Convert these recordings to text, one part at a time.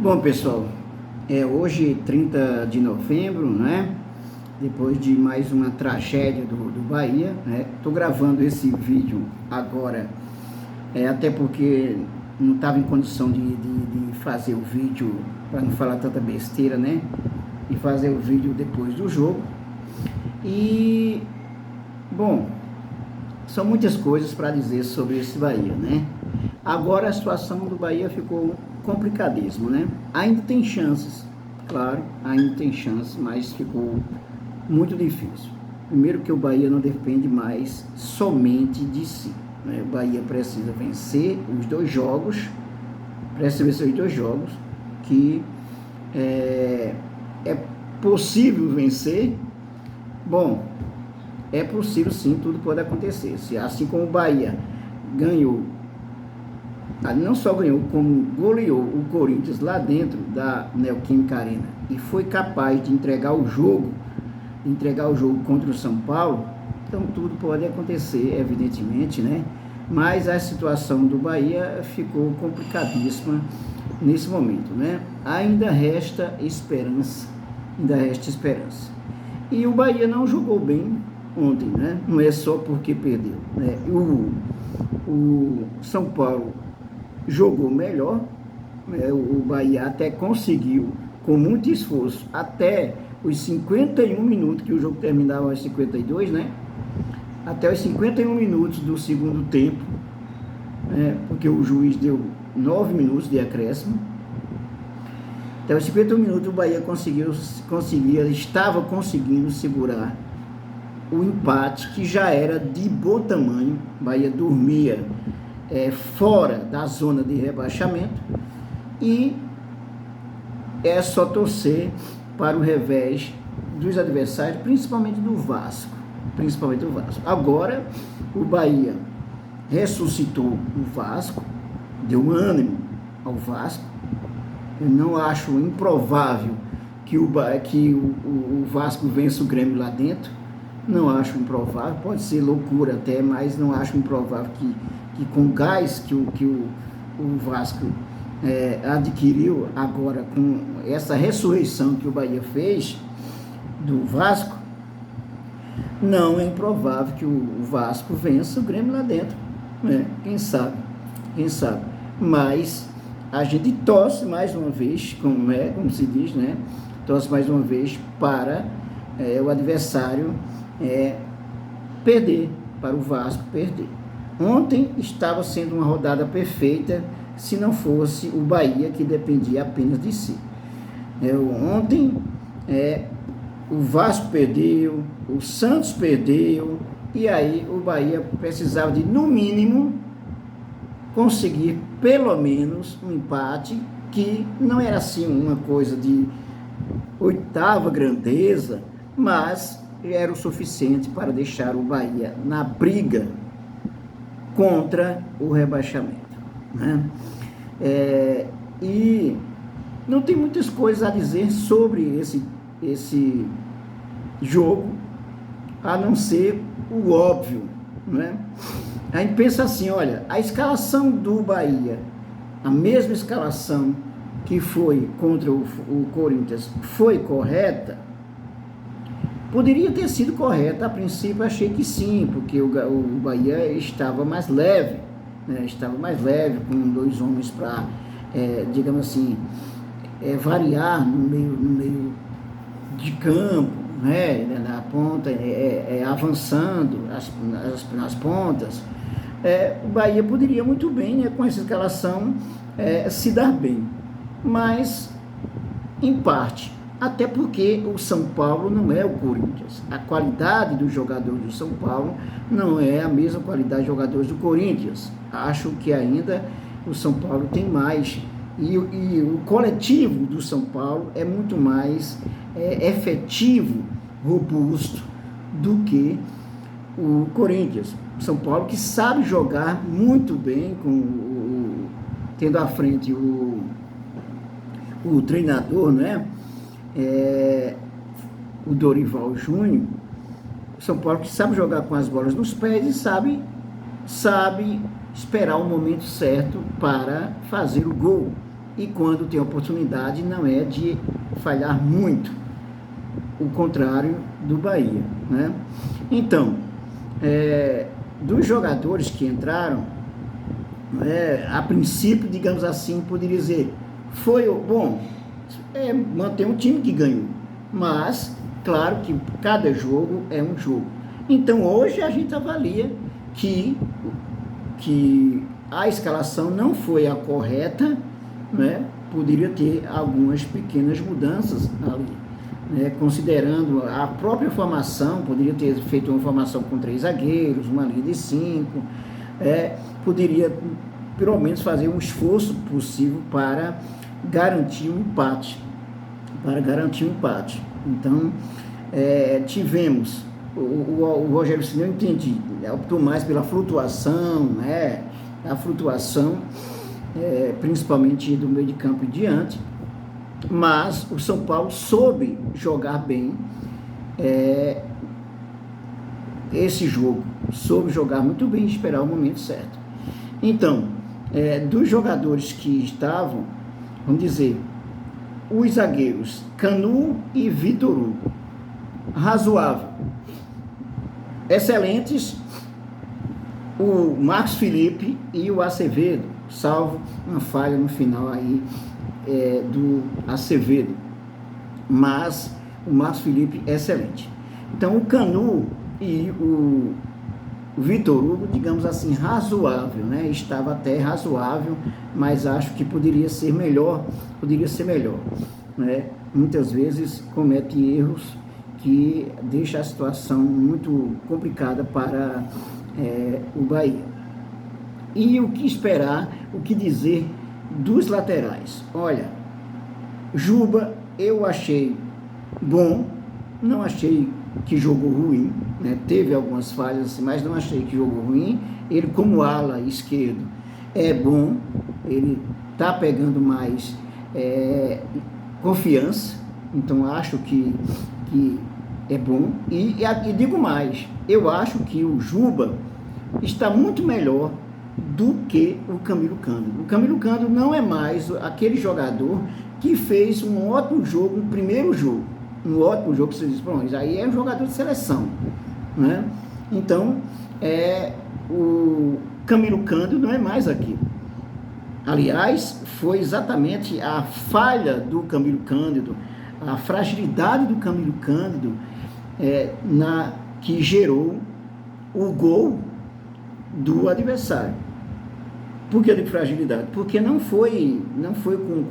Bom, pessoal, hoje 30 de novembro, né? Depois de mais uma tragédia do Bahia, né? Tô gravando esse vídeo agora, até porque não estava em condição de fazer o vídeo, para não falar tanta besteira, né? E fazer o vídeo depois do jogo. E, bom, são muitas coisas para dizer sobre esse Bahia, né? Agora a situação do Bahia ficou complicadíssima, né? Ainda tem chances, claro, ainda tem chances, mas ficou muito difícil. Primeiro que o Bahia não depende mais somente de si, né? O Bahia precisa vencer os dois jogos, que é possível vencer. Bom, é possível sim, tudo pode acontecer. Assim como o Bahia ganhou, não só ganhou, como goleou o Corinthians lá dentro da Neoquímica Arena e foi capaz de entregar o jogo contra o São Paulo, então tudo pode acontecer, evidentemente, né? Mas a situação do Bahia ficou complicadíssima nesse momento, né? Ainda resta esperança. E o Bahia não jogou bem ontem, né? Não é só porque perdeu, né? O São Paulo jogou melhor, né? O Bahia até conseguiu, com muito esforço, até os 51 minutos, que o jogo terminava aos 52, né? Até os 51 minutos do segundo tempo, né? Porque o juiz deu 9 minutos de acréscimo. Até os 51 minutos o Bahia estava conseguindo segurar o empate, que já era de bom tamanho. O Bahia dormia fora da zona de rebaixamento, e é só torcer para o revés dos adversários, principalmente do Vasco. Agora o Bahia ressuscitou o Vasco, deu ânimo ao Vasco. Eu não acho improvável que o Vasco vença o Grêmio lá dentro. Não acho improvável, pode ser loucura até, mas não acho improvável que com o gás que o Vasco adquiriu agora, com essa ressurreição que o Bahia fez do Vasco, não é improvável que o Vasco vença o Grêmio lá dentro, né? Quem sabe, mas a gente torce mais uma vez, como se diz, né? Torce mais uma vez para o adversário perder, para o Vasco perder. Ontem estava sendo uma rodada perfeita, se não fosse o Bahia, que dependia apenas de si. Ontem o Vasco perdeu, o Santos perdeu, e aí o Bahia precisava de, no mínimo, conseguir pelo menos um empate, que não era assim uma coisa de oitava grandeza, mas era o suficiente para deixar o Bahia na briga contra o rebaixamento, né? E não tem muitas coisas a dizer sobre esse jogo, a não ser o óbvio, né? A gente pensa assim, olha, a escalação do Bahia, a mesma escalação que foi contra o Corinthians, foi correta? Poderia ter sido correta. A princípio achei que sim, porque o Bahia estava mais leve, né? Com dois homens para, digamos assim, variar no meio de campo, né? Na ponta, avançando nas pontas. O Bahia poderia muito bem, né, com essa escalação, se dar bem, mas em parte, até porque o São Paulo não é o Corinthians. A qualidade dos jogadores do São Paulo não é a mesma qualidade dos jogadores do Corinthians. Acho que ainda o São Paulo tem mais, e o coletivo do São Paulo é muito mais efetivo, robusto, do que o Corinthians. São Paulo, que sabe jogar muito bem, tendo à frente o treinador, né? O Dorival Júnior. São Paulo, que sabe jogar com as bolas nos pés e sabe esperar o momento certo para fazer o gol. e quando tem oportunidade não é de falhar muito, o contrário do Bahia, né? Então, dos jogadores que entraram, a princípio, digamos assim, poderia dizer, foi bom, manter um time que ganhou, mas, claro que cada jogo é um jogo. Então, hoje a gente avalia que a escalação não foi a correta, né? Poderia ter algumas pequenas mudanças ali, né? Considerando a própria formação, poderia ter feito uma formação com 3 zagueiros, uma linha de 5, poderia pelo menos fazer um esforço possível para garantir um empate, Então, tivemos o Rogério Ceni, eu entendi, optou mais pela flutuação, a flutuação, principalmente do meio de campo em diante, mas o São Paulo soube jogar bem esse jogo, soube jogar muito bem e esperar o momento certo. Então, dos jogadores que estavam, vamos dizer, os zagueiros Canu e Vitor Hugo, razoável, excelentes, o Marcos Felipe e o Acevedo, salvo uma falha no final aí do Acevedo, mas o Marcos Felipe excelente. Então o Canu e o Vitor Hugo, digamos assim, razoável, né? Estava até razoável, mas acho que poderia ser melhor, né? Muitas vezes comete erros que deixa a situação muito complicada para o Bahia. E o que esperar, o que dizer dos laterais? Olha, Juba eu achei bom, não achei que jogou ruim, né? Teve algumas falhas, mas não achei que jogou ruim. Ele como ala esquerdo é bom, ele está pegando mais confiança, então acho que é bom, e digo mais, eu acho que o Juba está muito melhor do que o Camilo Cândido. O Camilo Cândido não é mais aquele jogador que fez um ótimo jogo no primeiro jogo, que você diz, pronto, aí é um jogador de seleção, né? Então, o Camilo Cândido não é mais aquilo. Aliás, foi exatamente a falha do Camilo Cândido, a fragilidade do Camilo Cândido que gerou o gol do adversário. Por que de fragilidade? Porque não foi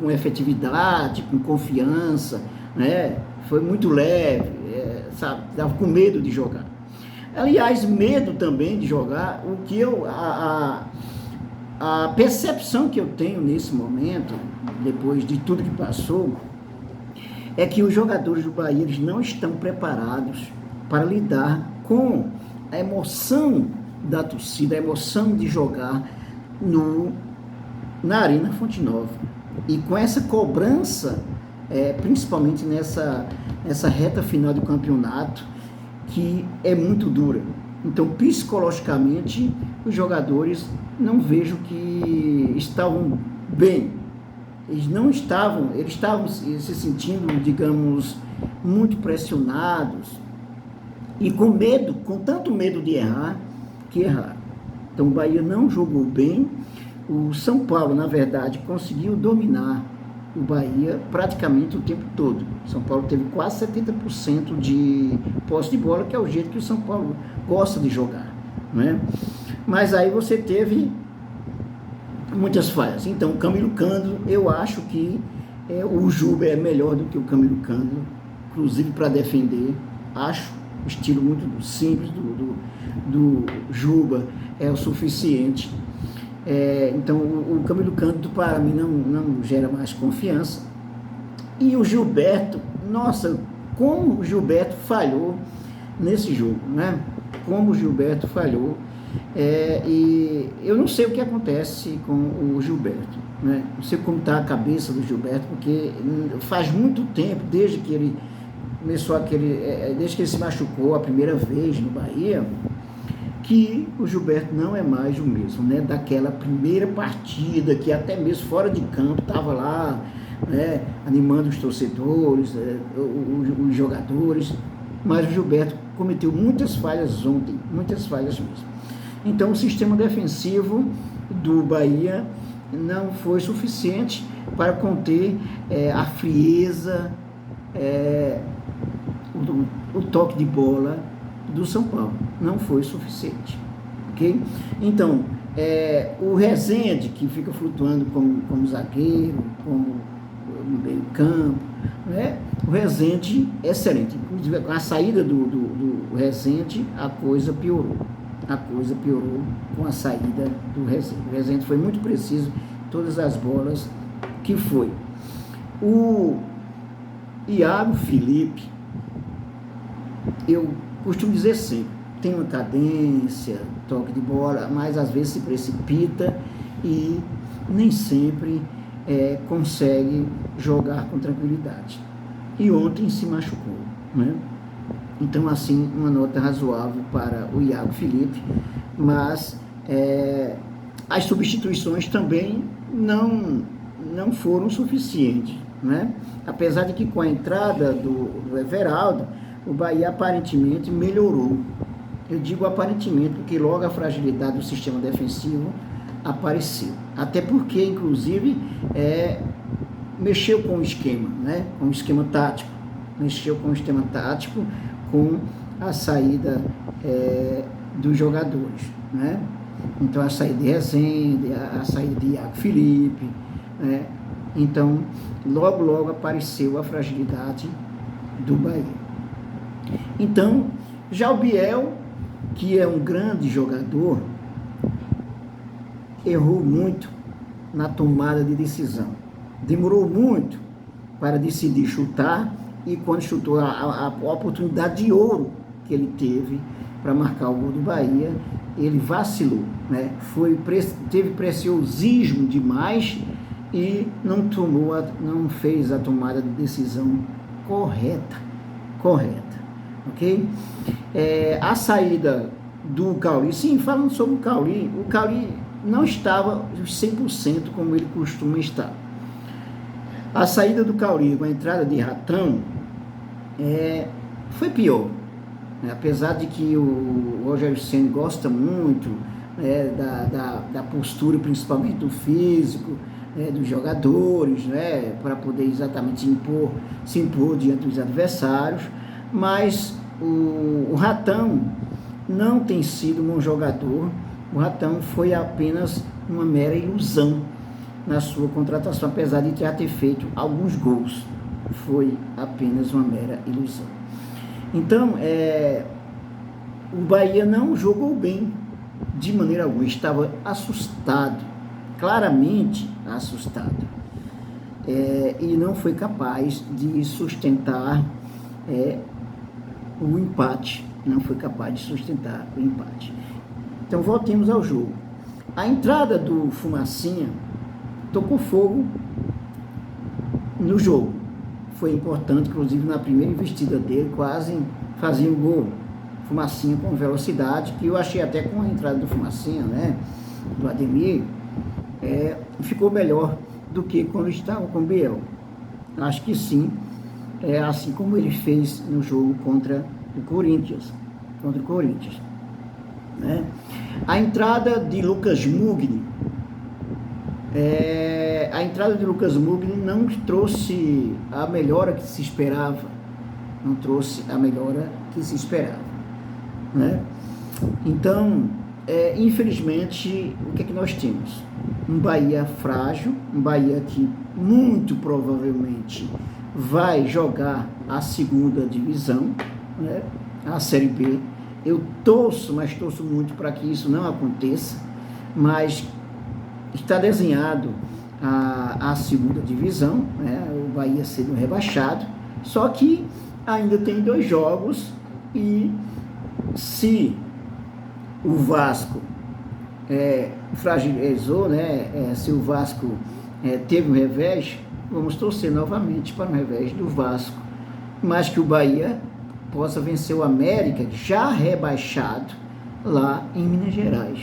com efetividade, com confiança, né? Foi muito leve, sabe? Estava com medo de jogar. Aliás, medo também de jogar, a percepção que eu tenho nesse momento, depois de tudo que passou, é que os jogadores do Bahia eles não estão preparados para lidar com a emoção da torcida, a emoção de jogar na Arena Fonte Nova. E com essa cobrança, principalmente nessa reta final do campeonato, que é muito dura. Então, psicologicamente, os jogadores não vejo que estavam bem. Eles estavam se sentindo, digamos, muito pressionados e com medo, com tanto medo de errar, que erraram. Então o Bahia não jogou bem, o São Paulo, na verdade, conseguiu dominar o Bahia praticamente o tempo todo. O São Paulo teve quase 70% de posse de bola, que é o jeito que o São Paulo gosta de jogar, né? Mas aí você teve muitas falhas. Então, o Camilo Cândido, eu acho que o Juba é melhor do que o Camilo Cândido, inclusive para defender. Acho o estilo muito simples do Juba é o suficiente. Então, o Camilo Cândido, para mim, não gera mais confiança. E o Gilberto, nossa, como o Gilberto falhou nesse jogo, né? Como o Gilberto falhou. E eu não sei o que acontece com o Gilberto, né? Não sei como está a cabeça do Gilberto, porque faz muito tempo, desde que ele começou desde que ele se machucou a primeira vez no Bahia, que o Gilberto não é mais o mesmo, né? Daquela primeira partida, que até mesmo fora de campo estava lá, né? Animando os torcedores, os jogadores, mas o Gilberto cometeu muitas falhas ontem, muitas falhas mesmo. Então o sistema defensivo do Bahia não foi suficiente para conter a frieza, o toque de bola do São Paulo. Não foi suficiente, ok? Então, o Rezende, que fica flutuando como zagueiro, como no meio campo, né? O Rezende, excelente. Inclusive, com a saída do Rezende, a coisa piorou. A coisa piorou com a saída do Rezende. O Rezende foi muito preciso em todas as bolas que foi. O Iago Felipe, eu costumo dizer sempre, tem uma cadência, toque de bola, mas às vezes se precipita e nem sempre consegue jogar com tranquilidade. E ontem se machucou, né? Então, assim, uma nota razoável para o Iago Felipe, mas as substituições também não foram suficientes, né? Apesar de que com a entrada do Everaldo, o Bahia aparentemente melhorou. Eu digo aparentemente porque logo a fragilidade do sistema defensivo apareceu. Até porque, inclusive, mexeu com o esquema, né? Com o esquema tático. Mexeu com o esquema tático, com a saída dos jogadores, né? Então, a saída de Rezende, a saída de Iago Felipe, né? Então, logo apareceu a fragilidade do Bahia. Então, já o Biel, que é um grande jogador, errou muito na tomada de decisão. Demorou muito para decidir chutar, e quando chutou a oportunidade de ouro que ele teve para marcar o gol do Bahia, ele vacilou, né? Teve preciosismo demais e não fez a tomada de decisão correta, ok? A saída do Cauli, sim, falando sobre o Cauli não estava 100% como ele costuma estar. A saída do Cauli com a entrada de Ratão foi pior, né? Apesar de que o Rogério Ceni gosta muito da postura, principalmente do físico, dos jogadores, né? Para poder exatamente se impor diante dos adversários, mas o Ratão não tem sido um bom jogador. O Ratão foi apenas uma mera ilusão na sua contratação, apesar de já ter feito alguns gols. Foi apenas uma mera ilusão. Então, o Bahia não jogou bem de maneira alguma, estava assustado, claramente assustado, e não foi capaz de sustentar o empate, Então, voltemos ao jogo. A entrada do Fumacinha tocou fogo no jogo. Foi importante, inclusive na primeira investida dele, quase fazia um gol. Fumacinha com velocidade, que eu achei até com a entrada do Fumacinha, né, do Ademir, ficou melhor do que quando estava com o Biel. Acho que sim, assim como ele fez no jogo contra o Corinthians, né? A entrada de Lucas Mugni, não trouxe a melhora que se esperava, né? Então, infelizmente, o que é que nós temos? Um Bahia frágil, um Bahia que muito provavelmente vai jogar a segunda divisão, né? A Série B. Eu torço muito para que isso não aconteça, mas está desenhado a segunda divisão, né? O Bahia sendo rebaixado, só que ainda tem 2 jogos, e se o Vasco fragilizou, né? Se o Vasco teve um revés, vamos torcer novamente para o revés do Vasco, mas que o Bahia possa vencer o América, já rebaixado, lá em Minas Gerais.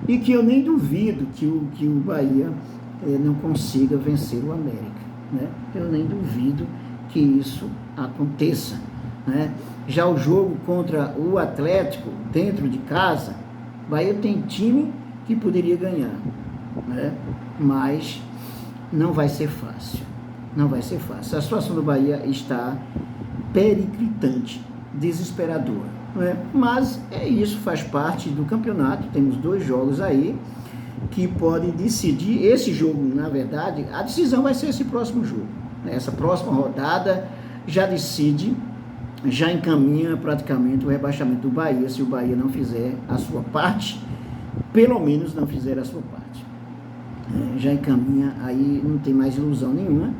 E que eu nem duvido que o Bahia não consiga vencer o América, né? Eu nem duvido que isso aconteça, né? Já o jogo contra o Atlético, dentro de casa, o Bahia tem time que poderia ganhar, né? Mas não vai ser fácil, não vai ser fácil. A situação do Bahia está periclitante, desesperadora, né? Mas é isso, faz parte do campeonato. Temos 2 jogos aí que podem decidir. Esse jogo, na verdade, a decisão vai ser esse próximo jogo, né? Essa próxima rodada já decide, já encaminha praticamente o rebaixamento do Bahia, se o Bahia não fizer a sua parte, pelo menos não fizer a sua parte. Já encaminha, aí não tem mais ilusão nenhuma.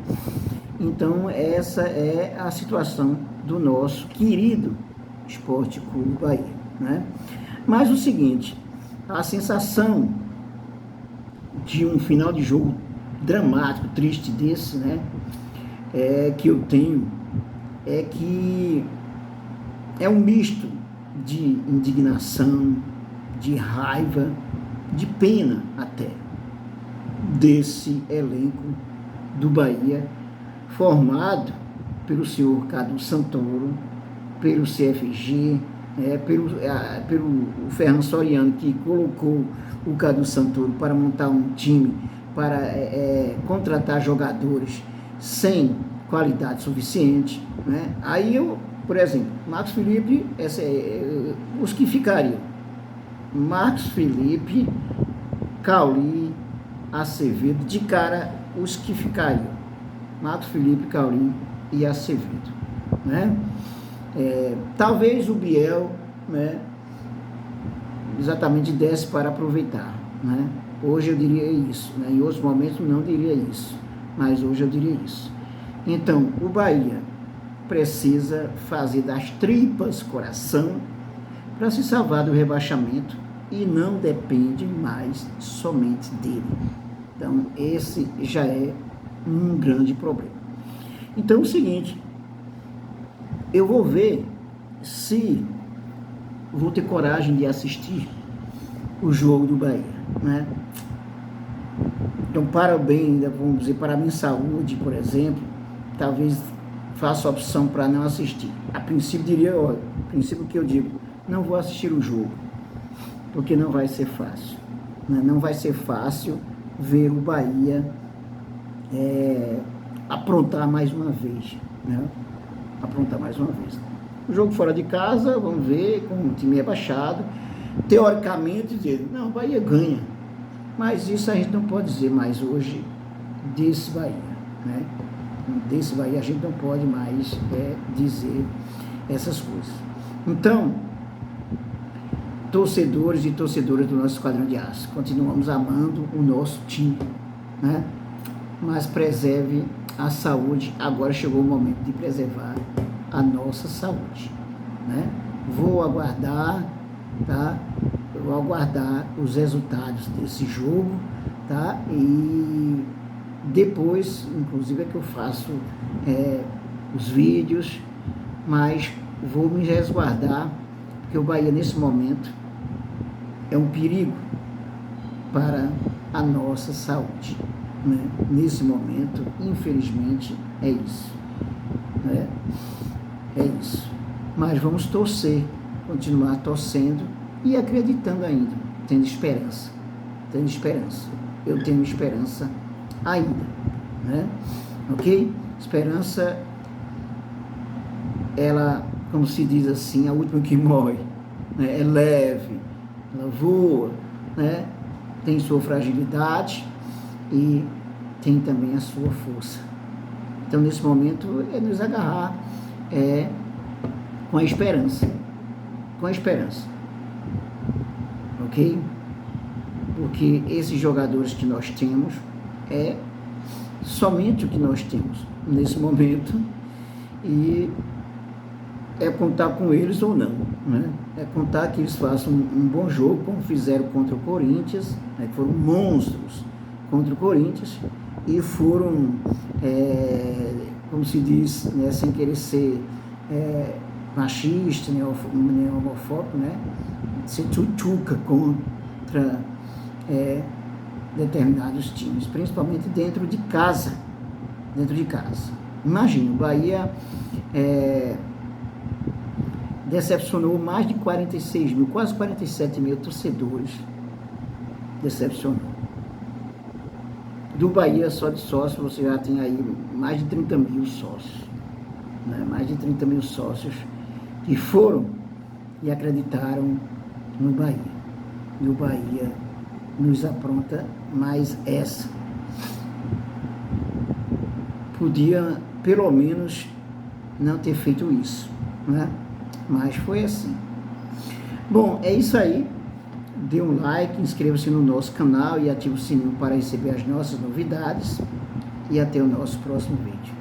Então essa é a situação do nosso querido Esporte Clube Bahia, né? Mas o seguinte, a sensação de um final de jogo dramático, triste desse, né, que eu tenho, é que é um misto de indignação, de raiva, de pena até, desse elenco do Bahia, formado pelo senhor Cadu Santoro, pelo CFG, pelo Ferran Soriano, que colocou o Cadu Santoro para montar um time, para contratar jogadores sem qualidade suficiente, né? Aí eu, por exemplo, Marcos Felipe, os que ficariam, Marcos Felipe, Cauli, Acevedo, de cara, os que ficariam, Marcos Felipe, Cauli e Acevedo, né? Talvez o Biel, né, exatamente desse para aproveitar, né? Hoje eu diria isso, né? Em outros momentos não diria isso, mas hoje eu diria isso. Então, o Bahia precisa fazer das tripas coração para se salvar do rebaixamento e não depende mais somente dele. Então, esse já é um grande problema. Então, é o seguinte, eu vou ver se vou ter coragem de assistir o jogo do Bahia, né? Então, para o bem, vamos dizer, para a minha saúde, por exemplo, talvez faça a opção para não assistir. A princípio diria, a princípio que eu digo, não vou assistir o jogo, porque não vai ser fácil, né? Não vai ser fácil ver o Bahia aprontar mais uma vez, né? Aprontar mais uma vez. O jogo fora de casa, vamos ver, com o time rebaixado, teoricamente dizer, não, o Bahia ganha, mas isso a gente não pode dizer mais hoje desse Bahia, né? Desse Bahia a gente não pode mais dizer essas coisas. Então, torcedores e torcedoras do nosso Esquadrão de Aço, continuamos amando o nosso time, né? Mas preserve a saúde. Agora chegou o momento de preservar a nossa saúde, né? Vou aguardar, tá? Vou aguardar os resultados desse jogo, tá? E depois, inclusive, é que eu faço os vídeos, mas vou me resguardar, porque o Bahia, nesse momento, é um perigo para a nossa saúde, né? Nesse momento, infelizmente, é isso, né? É isso. Mas vamos torcer, continuar torcendo e acreditando ainda, tendo esperança, eu tenho esperança ainda, né? Ok? Esperança, ela, como se diz assim, a última que morre, né? É leve, ela voa, né? Tem sua fragilidade e tem também a sua força. Então, nesse momento, é nos agarrar com a esperança, ok? Porque esses jogadores que nós temos é somente o que nós temos nesse momento e é contar com eles ou não, né? É contar que eles façam um bom jogo, como fizeram contra o Corinthians, né? Foram monstros contra o Corinthians e foram, como se diz, né, sem querer ser machista, nem homofóbico, né? Se tchutchuca contra determinados times, principalmente dentro de casa. Imagina, o Bahia decepcionou mais de 46 mil, quase 47 mil torcedores. Decepcionou. Do Bahia, só de sócio, você já tem aí mais de 30 mil sócios. Né? Mais de 30 mil sócios que foram e acreditaram no Bahia. E o Bahia nos apronta mais essa. Podia, pelo menos, não ter feito isso, né? Mas foi assim. Bom, é isso aí. Dê um like, inscreva-se no nosso canal e ative o sininho para receber as nossas novidades. E até o nosso próximo vídeo.